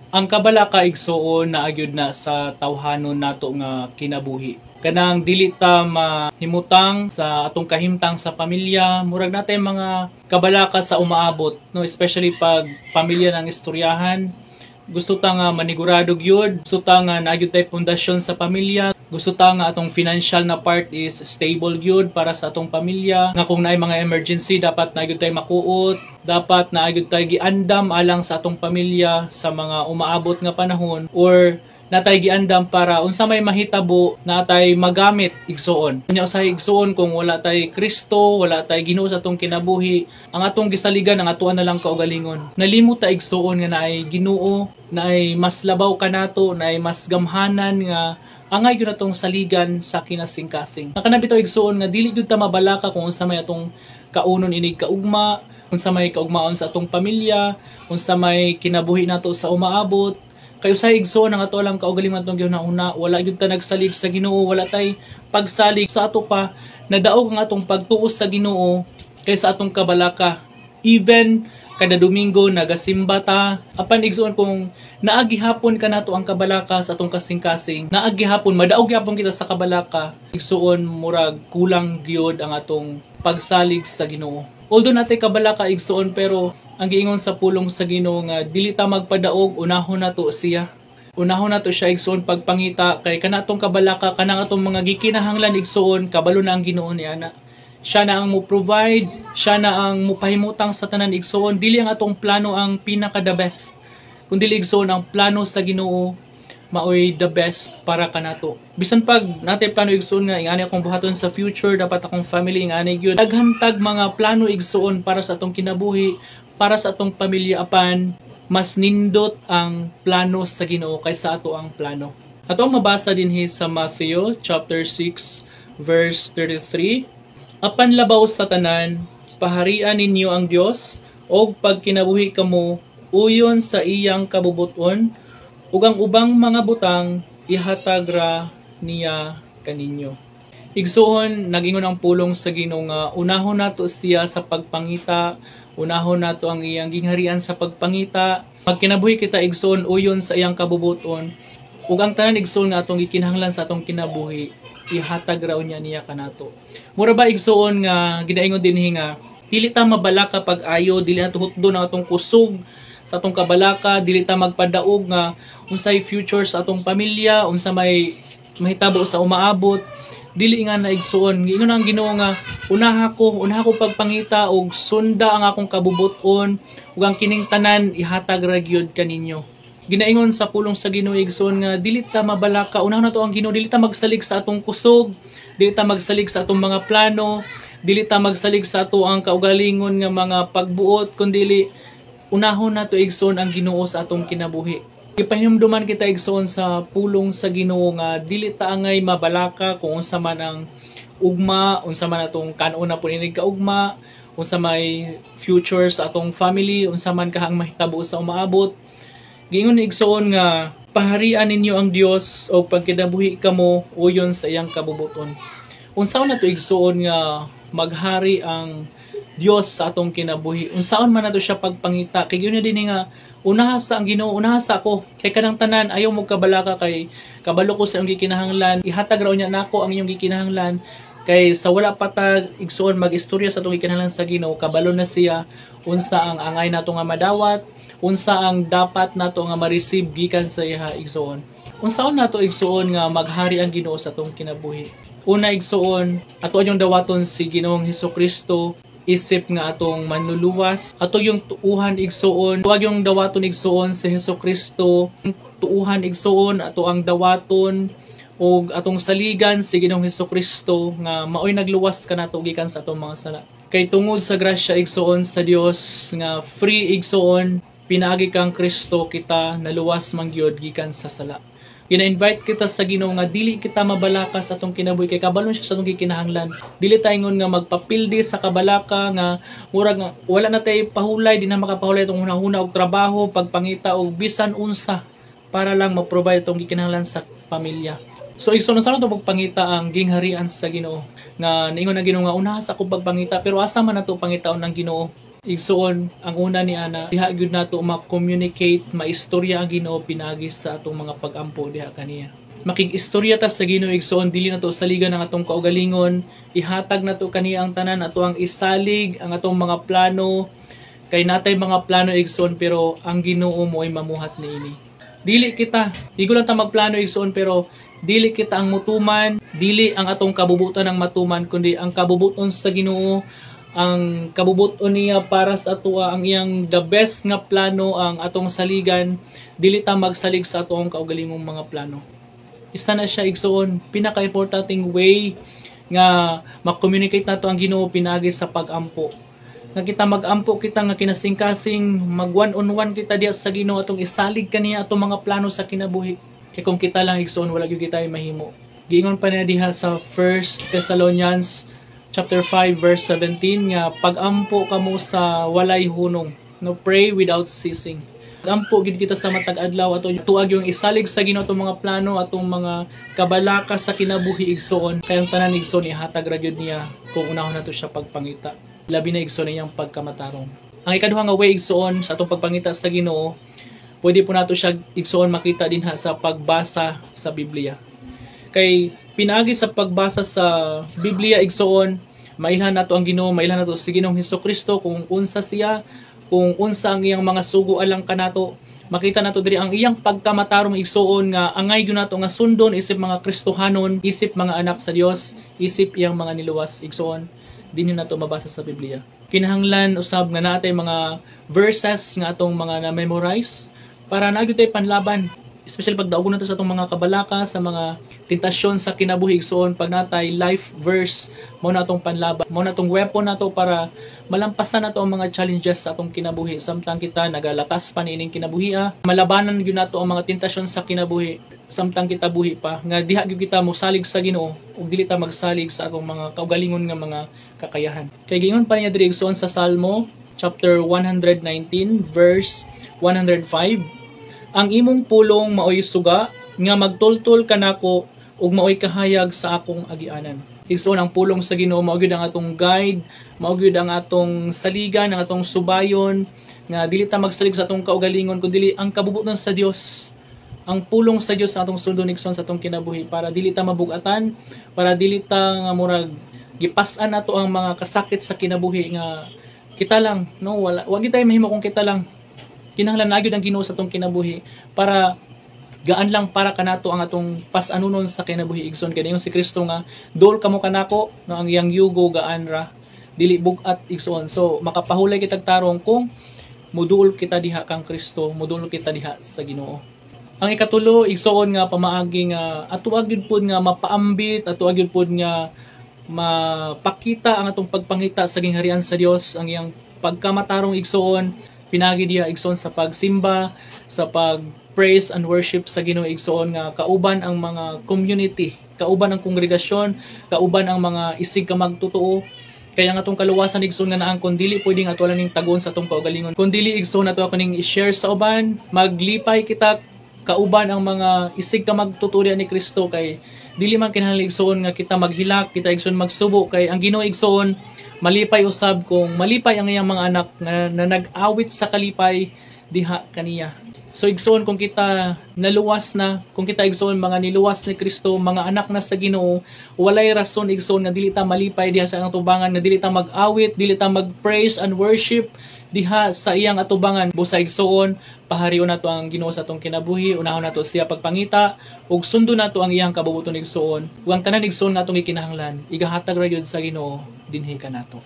Ang kabalaka igsuon na agyud na sa tawhanon nato nga kinabuhi. Kanang dili ta mahimutang sa atong kahimtang sa pamilya, murag natay mga kabalaka sa umaabot, no, especially pag pamilya ng istoryahan. Gusto ta nga manigurado gyud, gusto ta nga naayud tay pundasyon sa pamilya, gusto ta nga atong financial na part is stable gyud para sa atong pamilya, nga kung naay mga emergency dapat naayud tay makuot, dapat naayud tay giandam alang sa atong pamilya sa mga umaabot nga panahon, or natay giandam para unsa may mahitabo natay magamit igsuon. Unya usahay igsuon kung wala tay Kristo, wala tay Ginoo sa atong kinabuhi, ang atong gisaligan ang atuan na lang kaugalingon. Nalimot ta igsuon nga naay Ginoo, naay mas labaw kanato, naay mas gamhanan nga angay gyud atong saligan sa kinasingkasing. Nakana bitaw igsuon nga dili gyud ta mabalaka kung unsa may atong kaunon inig kaugma, unsa may kaugmaon sa atong pamilya, unsa may kinabuhi nato sa umaabot. Kayo sa igsoon ang ato lang kaugalingon atong gihuna-una, wala gyud ta nagsalig sa Ginoo, wala tay pagsalig sa ato pa nadaog ang atong pagtuos sa Ginoo kaysa atong kabalaka. Even kada Domingo nagasimba ta, apan igsoon kung naagi hapon kanato ang kabalaka sa atong kasing-kasing, naagi hapon madaog gyapon kita sa kabalaka, igsoon murag kulang gyud ang atong pagsalig sa Ginoo. Although natay kabalaka igsoon, pero ang giingon sa pulong sa Ginoo nga dili ta magpadaog, unahon nato siya. Unahon nato siya igsoon pagpangita kay kanatong kabalaka kanang atong mga gikinahanglan igsoon kabalo na ang Ginoo niana. Siya na ang mo provide, siya na ang mupahimutang sa tanan igsoon. Dili ang atong plano ang pinaka the best, kundi igsoon ang plano sa Ginoo maoy the best para kanato. Bisan pag natay plano igsoon nga ingani akong buhaton sa future, dapat akong family ingani gyud. Daghantag mga plano igsoon para sa atong kinabuhi, para sa atong pamilya, apan mas nindot ang plano sa Ginoo kaysa ato ang plano. Ato ang mabasa dinhi sa Matthew chapter 6 verse 33. Apan labaw sa tanan, paharian ninyo ang Dios, og pagkinabuhi kamo uyon sa iyang kabubuton, ug ang ubang mga butang ihatag ra niya kaninyo. Igsoon nagingon ang pulong sa Ginoo nga unahon nato siya sa pagpangita, unahon nato ang iyang gingharian sa pagpangita, magkinabuhi kita igsoon uyon sa iyang kabubuton, ug ang tanan igsoon nga atong gikinahanglan sa atong kinabuhi ihatag raw niya kanato. Mura ba igsoon nga gidaingon dinhi nga dili ta mabalaka pag ayo, dili na tuhutdo na atong kusog sa atong kabalaka, dili ta magpadaog nga unsay future sa atong pamilya, unsa may mahitabo sa umaabot. Dili nga na igsuon. Ingon ang Ginoo nga unaha ko pagpangita og sunda ang akong kabubuton, ug ang kining tanan ihatag ra gyud kaninyo. Ginaingon sa pulong sa Ginoo igsoon nga dili ta mabalaka, unahon nato ang Ginoo, dili ta magsalig sa atong kusog, dili ta magsalig sa atong mga plano, dili ta magsalig sa ato ang kaugalingon nga mga pagbuot, kundi unahon nato igsoon ang Ginoo sa atong kinabuhi. Ipahinumduman kita igsoon sa pulong sa Ginoo nga dili ta angay mabalaka kung unsa man ang ugma, unsa man atong kanon na pud inig kaugma, unsa may future sa atong family, unsa man kahang mahitabo sa umaabot. Giingon igsoon nga paharian ninyo ang Dios o pagkinabuhi kamo uyon sa iyang kabubuton. Unsaon nato igsoon nga maghari ang Dios sa atong kinabuhi? Unsaon man nato siya pagpangita? Kay gyud dinhi nga unaha sa ang Ginoo, unaha sa ako. Kay kanang tanan ayaw mo kabalaka, kay kabalo ko sa imong gikinahanglan, ihatag raw niya nako ang inyong gikinahanglan. Kay sa wala patag igsoon mag-istorya sa atong gikinahanglan sa Ginoo, kabalo na siya unsa ang angay nato nga madawat, unsa ang dapat nato nga ma-receive gikan sa iya igsoon. Unsaon nato igsoon nga maghari ang Ginoo sa atong kinabuhi? Una igsoon, ato yung dawaton si Ginoong Hesukristo, isip nga atong manluluwas. Ato yung tuuhan igsoon, huwag yung dawaton igsoon si Hesukristo. Tuuhan igsoon, ato ang dawaton o atong saligan si Ginoong Hesukristo nga maoy nagluwas ka nato gikan sa atong mga sala. Kay tungod sa grasya igsoon sa Dios nga free igsoon, pinaagi kang Kristo kita naluwas man gyud gikan sa sala. Gina-invite kita sa Ginoo nga dili kita mabalaka sa atong kinabuhi kay kabalo siya sa atong gikinahanglan. Dili tayo nga magpapildi sa kabalaka nga murag nga wala na tay pahulay, di na makapahulay itong hunahuna og trabaho, pagpangita og bisan unsa para lang ma-provide itong gikinahanglan sa pamilya. So igsoon sa nato pagpangita ang gingharian sa Ginoo nga niingon ang Ginoo nga unaha sa akong pagpangita, pero asa man nato pangitaon ng Ginoo? Igsoon, ang una ni ana, diha gyud nato ma-communicate, maistorya ang Ginoo pinagi sa atong mga pag-ampo diha kaniya. Makig-istorya ta sa Ginoo igsoon, dili nato saligan ang atong kaugalingon, ihatag nato kaniya ang tanan, ato ang isalig ang atong mga plano, kay natay mga plano igsoon pero ang Ginoo mo ay mamuhat niini. Dili kita, igo lang ta magplano igsoon pero dili kita ang mutuman, dili ang atong kabubuton ang matuman kundi ang kabubuton sa Ginoo, ang kabubuton niya para sa atua, ang iyang the best nga plano ang atong saligan, dili ta magsalig sa atong kaugalingong mga plano. Isa na siya igsoon, pinaka-importanting way nga ma-communicate nato ang Ginoo pinagi sa pag-ampo. Nga kita mag-ampo kita nga kinasing-kasing, mag one-on-one kita diya sa Ginoo, atong isalig kaniya atong mga plano sa kinabuhi. Kay kung kita lang igsoon, wala gyud kita mahimo. Giingon pa niya diha sa 1 Thessalonians chapter 5 verse 17 nga pag-ampo kamo sa walay hunong. No, pray without ceasing. Pag-ampo gid kita sa matag adlaw ato tuag yung isalig sa Ginoo atong mga plano, atong mga kabalaka sa kinabuhi igsoon. Kay ang tanan igsoon ihatag ra gyud niya kung unahon nato siya pagpangita. Labi na igsoon niyang pagkamatarong. Ang ikaduha nga way igsoon sa atong pagpangita sa Ginoo, pwede po nato siya igsoon makita dinha sa pagbasa sa Biblia. Kay pinagi sa pagbasa sa Biblia igsoon, mailhan nato ang Ginoo, mailhan nato si Ginoong Hesukristo kung unsa siya, kung unsa ang iyang mga sugo alang kanato. Makita nato diri ang iyang pagkamatarong igsoon nga angay gyud nato nga sundon isip mga Kristohanon, isip mga anak sa Dios, isip iyang mga niluwas igsoon. Dinhi nato mabasa sa Biblia. Kinahanglan usab nga natay mga verses nga atong mga na-memorize para nagyud tay panlaban. Especially pag daugon nato sa atong mga kabalaka, sa mga tentasyon sa kinabuhi igsoon, pag natay life verse, mao na atong panlaban, mao na atong weapon nato para malampasan nato ang mga challenges sa atong kinabuhi. Samtang kita nagalatas pa niining kinabuhi, malabanan gyud nato ang mga tentasyon sa kinabuhi samtang kita buhi pa, nga diha gyud kita mosalig sa Ginoo ug dili ta magsalig sa atong mga kaugalingon nga mga kakayahan. Kay giingon pa niya diri igsoon sa Salmo chapter 119 verse 105, ang imong pulong maoy suga nga magtultol kanako ug maoy kahayag sa akong agianan. Igsoon ang pulong sa Ginoo mao gyud ang atong guide, mao gyud ang atong saligan, ang atong subayon nga dili ta magsalig sa atong kaugalingon kundi ang kabubuton sa Dios. Ang pulong sa Dios sa atong sundon igsoon sa atong kinabuhi para dili ta mabug-atan, para dili ta nga murag gipas-an nato ang mga kasakit sa kinabuhi nga kita lang, no, wala wag gyud tayo mahimo kung kita lang. Kinahanglan na gyud ang Ginoo sa atong kinabuhi para gaan lang para kanato ang atong pas-anunon sa kinabuhi igsoon. Kay si Kristo nga dol kamo kanako, no, ang iyang yugo gaan ra, dili bug-at igsoon. So makapahulay kitag tarong kung muduol kita diha kang Kristo, muduol kita diha sa Ginoo. Ang ikatulo igsoon nga pamaagi nga atuag gyud pod nga mapaambit, atuag gyud pod nga mapakita ang atong pagpangita sa gingharian sa Dios, ang iyang pagkamatarong igsoon pinagi diha igsoon sa pagsimba, sa pag-praise and worship sa Ginoo igsoon nga kauban ang mga community, kauban ang kongregasyon, kauban ang mga isig ka magtotoo. Kaya nga atong kaluwasan igsoon nga naangkon dili pwedeng ato lang ning tagon sa atong kaugalingon. Kun dili igsoon ato kaning i-share sa uban, maglipay kita kauban ang mga isig ka magtuturya ni Kristo, kay dili man kinahanglan igsoon nga kita maghilak, kita igsoon magsubo, kay ang Ginoo igsoon malipay usab kung malipay ang iyang mga anak na nag-awit sa kalipay diha kaniya. So igsoon kung kita naluwas na, kung kita igsoon mga niluwas ni Kristo, mga anak na sa Ginoo, walay rason igsoon nga dili ta malipay diha sa atong tubangan, nga dili ta mag-awit, dili ta mag-praise and worship diha sa iyang atubangan. Busa igsoon paharion nato ang Ginoo sa atong kinabuhi, unahon nato siya pagpangita ug sundo nato ang iyang kabubuton igsoon. Ug ang tanan igsoon natong gikinahanglan igahatag ra gyud sa Ginoo dinhi kanato.